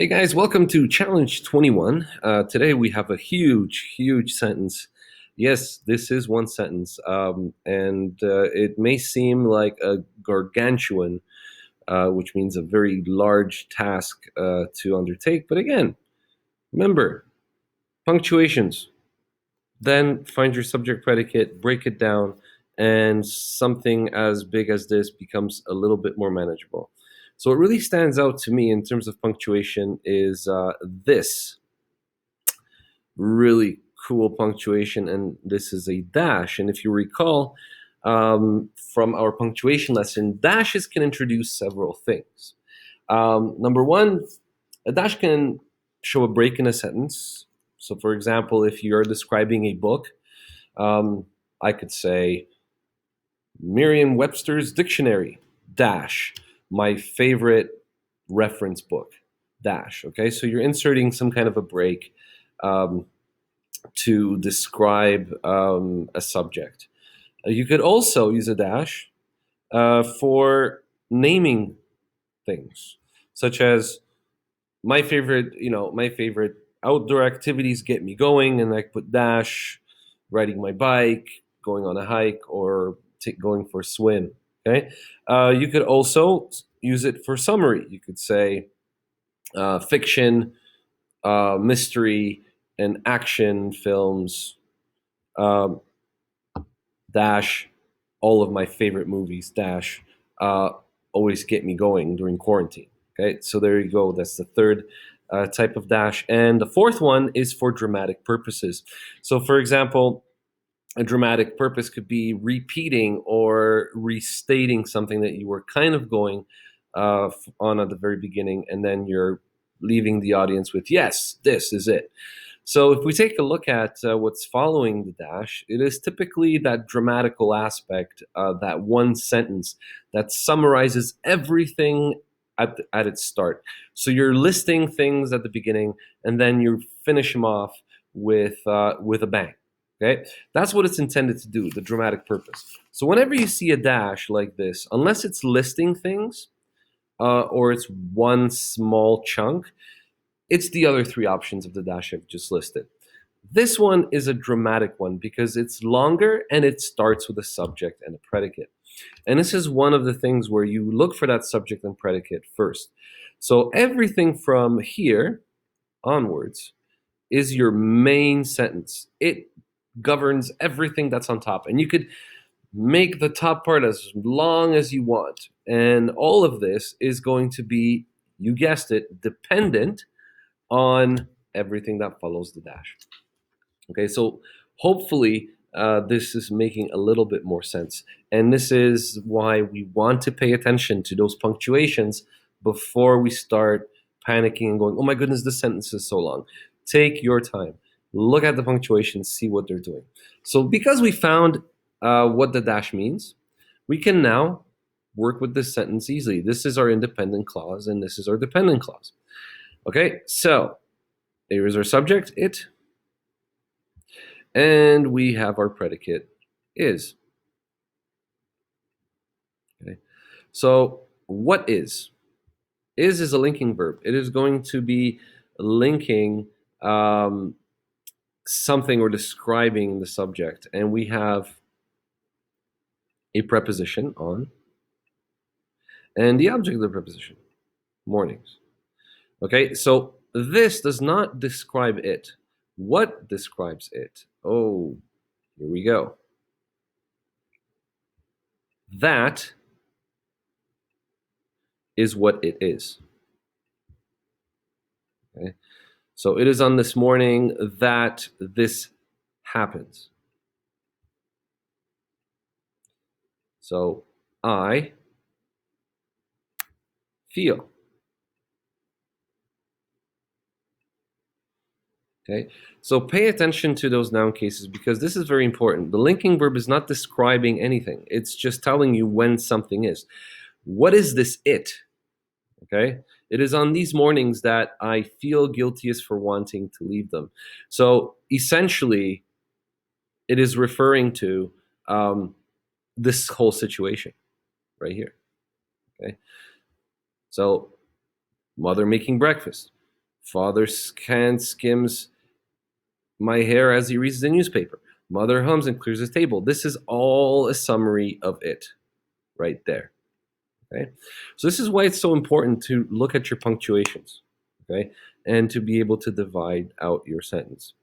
Hey guys, welcome to Challenge 21. Today we have a huge sentence. Yes, this is one sentence, and it may seem like a gargantuan, which means a very large task to undertake. But again, remember punctuations. Then find your subject predicate, break it down, and something as big as this becomes a little bit more manageable. So what really stands out to me in terms of punctuation is this really cool punctuation, and this is a dash. And if you recall from our punctuation lesson, dashes can introduce several things. Number one, a dash can show a break in a sentence. So, for example, if you're describing a book, um, I could say Merriam-Webster's Dictionary, dash, my favorite reference book, dash. Okay, so you're inserting some kind of a break um, to describe a subject. You could also use a dash for naming things, such as my favorite outdoor activities get me going, and I put dash, riding my bike, going on a hike, or going for a swim. Okay, you could also use it for summary. You could say fiction, mystery, and action films. Um, dash, all of my favorite movies. Dash, uh, always get me going during quarantine. Okay, so there you go. That's the third type of dash, and the fourth one is for dramatic purposes. So, for example, a dramatic purpose could be repeating or restating something that you were kind of going on at the very beginning, and then you're leaving the audience with, yes, this is it. So if we take a look at what's following the dash, it is typically that dramatical aspect, that one sentence that summarizes everything at its start. So you're listing things at the beginning, and then you finish them off with a bang. Okay, that's what it's intended to do, the dramatic purpose. So whenever you see a dash like this, unless it's listing things or it's one small chunk, it's the other three options of the dash I've just listed. This one is a dramatic one because it's longer and it starts with a subject and a predicate. And this is one of the things where you look for that subject and predicate first. So everything from here onwards is your main sentence. It governs everything that's on top. And you could make the top part as long as you want. And all of this is going to be, you guessed it, dependent on everything that follows the dash. Okay, so hopefully this is making a little bit more sense. And this is why we want to pay attention to those punctuations before we start panicking and going, oh my goodness, this sentence is so long. Take your time. Look at the punctuation, see what they're doing. So because we found what the dash means, we can now work with this sentence easily. This is our independent clause, and this is our dependent clause. Okay, so here is our subject, it, and we have our predicate, is. Okay, so what is? Is a linking verb. It is going to be linking something or describing the subject, and we have a preposition, on, and the object of the preposition, mornings. Okay, so this does not describe it. What describes it? Oh, here we go. That is what it is. Okay, so it is on this morning that this happens. So I feel. Okay, so pay attention to those noun cases because this is very important. The linking verb is not describing anything. It's just telling you when something is. What is this it? Okay, it is on these mornings that I feel guiltiest for wanting to leave them. So essentially, it is referring to this whole situation right here. Okay, so mother making breakfast. Father hand skims my hair as he reads the newspaper. Mother hums and clears his table. This is all a summary of it right there. Okay, so this is why it's so important to look at your punctuations, okay, and to be able to divide out your sentence.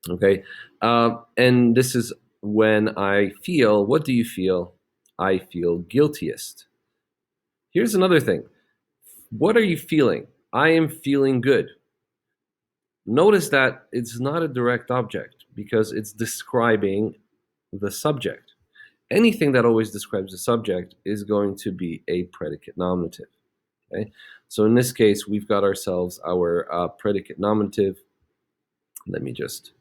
Okay, and this is when I feel. What do you feel? I feel guiltiest. Here's another thing. What are you feeling? I am feeling good. Notice that it's not a direct object because it's describing the subject. Anything that always describes the subject is going to be a predicate nominative. Okay, so in this case, we've got ourselves our predicate nominative. Let me just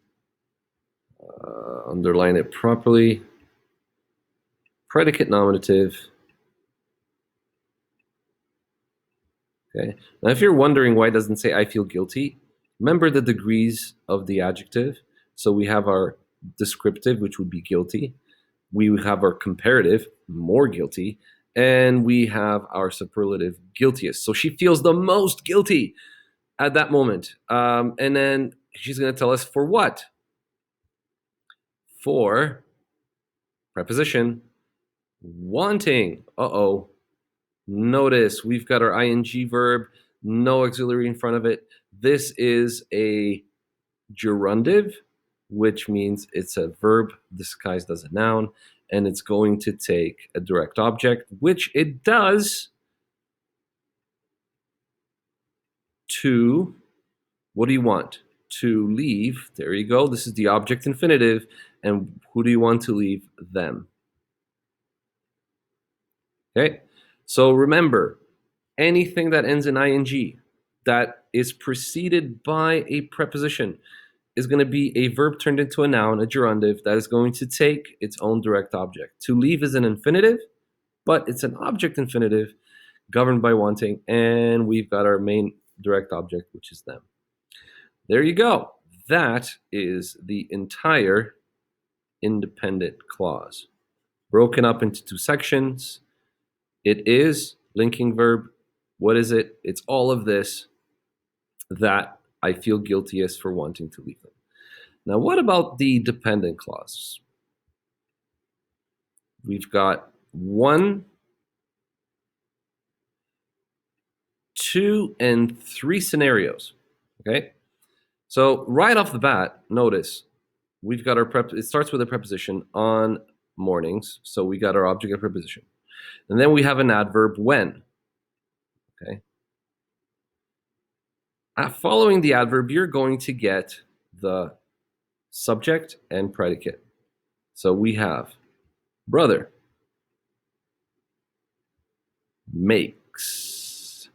underline it properly. Predicate nominative. Okay. Now, if you're wondering why it doesn't say I feel guilty, remember the degrees of the adjective. So we have our descriptive, which would be guilty. We have our comparative, more guilty. And we have our superlative, guiltiest. So she feels the most guilty at that moment. And then she's going to tell us for what? For preposition wanting. Uh-oh. Notice we've got our ing verb, no auxiliary in front of it. This is a gerundive, which means it's a verb disguised as a noun, and it's going to take a direct object, which it does, to, what do you want? To leave. There you go. This is the object infinitive. And who do you want to leave? Them. Okay. So remember, anything that ends in ing that is preceded by a preposition is going to be a verb turned into a noun, a gerundive, that is going to take its own direct object. To leave is an infinitive, but it's an object infinitive governed by wanting, and we've got our main direct object, which is them. There you go. That is the entire independent clause, broken up into two sections. It is linking verb. What is it? It's all of this that I feel guiltiest for wanting to leave them. Now, what about the dependent clause? We've got 1, 2, and 3 scenarios. Okay, so right off the bat, notice we've got our it starts with a preposition on mornings, so we got our object of preposition, and then we have an adverb when. Okay, following the adverb, you're going to get the subject and predicate. So we have brother makes.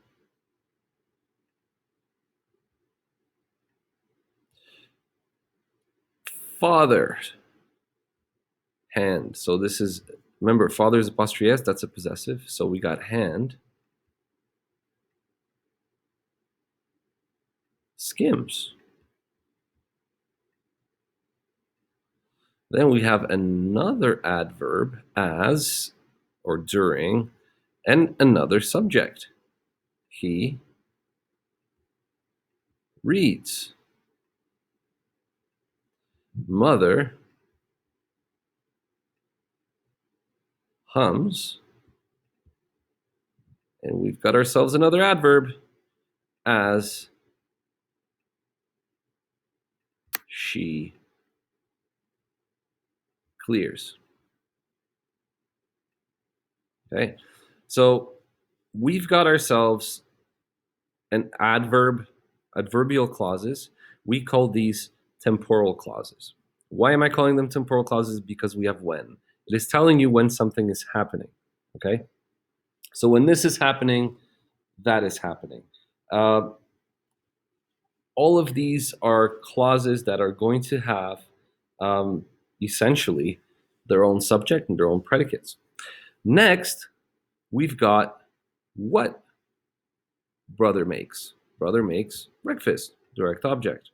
Father hand. So this is, remember, father is apostrophe s, that's a possessive. So we got hand skims. Then we have another adverb, as or during, and another subject. He reads. Mother hums. And we've got ourselves another adverb, as she clears. Okay, so we've got ourselves an adverbial clauses. We call these temporal clauses. Why am I calling them temporal clauses? Because we have when. It is telling you when something is happening. Okay, so when this is happening, that is happening. All of these are clauses that are going to have essentially their own subject and their own predicates. Next, we've got what brother makes. Brother makes breakfast, direct object.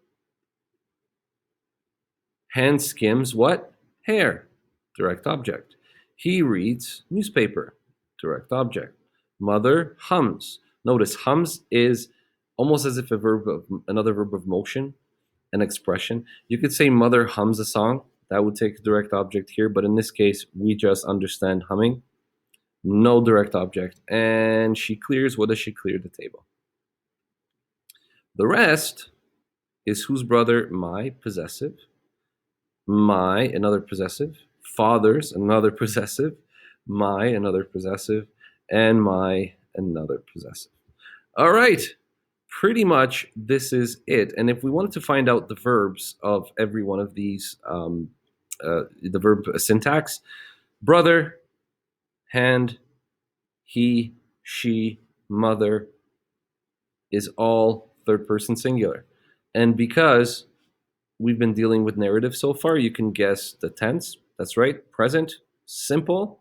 Hand skims what? Hair, direct object. He reads newspaper, direct object. Mother hums. Notice hums is almost as if another verb of motion and expression. You could say mother hums a song. That would take a direct object here, but in this case, we just understand humming. No direct object. And she clears. What does she clear? The table. The rest is whose brother? My, possessive. My, another possessive. Father's, another possessive. My, another possessive. And my, another possessive. All right. Pretty much this is it. And if we wanted to find out the verbs of every one of these, the verb syntax, brother, hand, he, she, mother is all third person singular. And because we've been dealing with narrative so far, you can guess the tense. That's right, present, simple,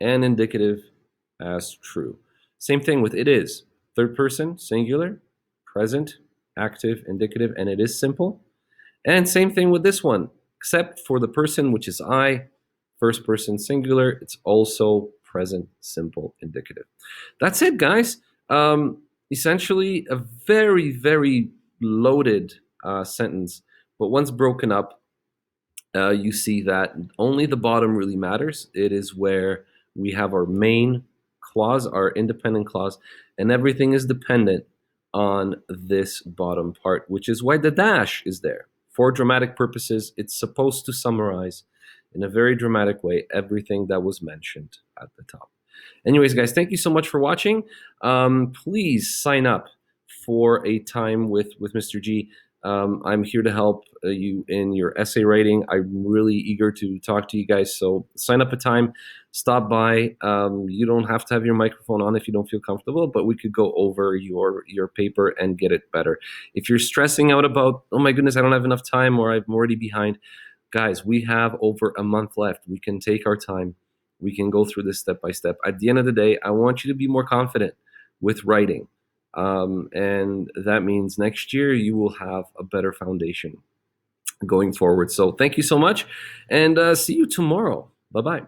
and indicative as true. Same thing with it is. Third person, singular, present, active, indicative, and it is simple. And same thing with this one, except for the person, which is I, first person singular, it's also present, simple, indicative. That's it, guys. Essentially, a very, very loaded sentence, but once broken up, you see that only the bottom really matters. It is where we have our main clause, our independent clause, and everything is dependent on this bottom part, which is why the dash is there. For dramatic purposes, it's supposed to summarize in a very dramatic way everything that was mentioned at the top. Anyways, guys, thank you so much for watching. Please sign up for a time with Mr. G. I'm here to help you in your essay writing. I'm really eager to talk to you guys. So sign up a time, stop by. You don't have to have your microphone on if you don't feel comfortable, but we could go over your paper and get it better. If you're stressing out about, oh my goodness, I don't have enough time or I'm already behind, guys, we have over a month left. We can take our time. We can go through this step by step. At the end of the day, I want you to be more confident with writing. And that means next year you will have a better foundation going forward. So thank you so much, and see you tomorrow. Bye-bye.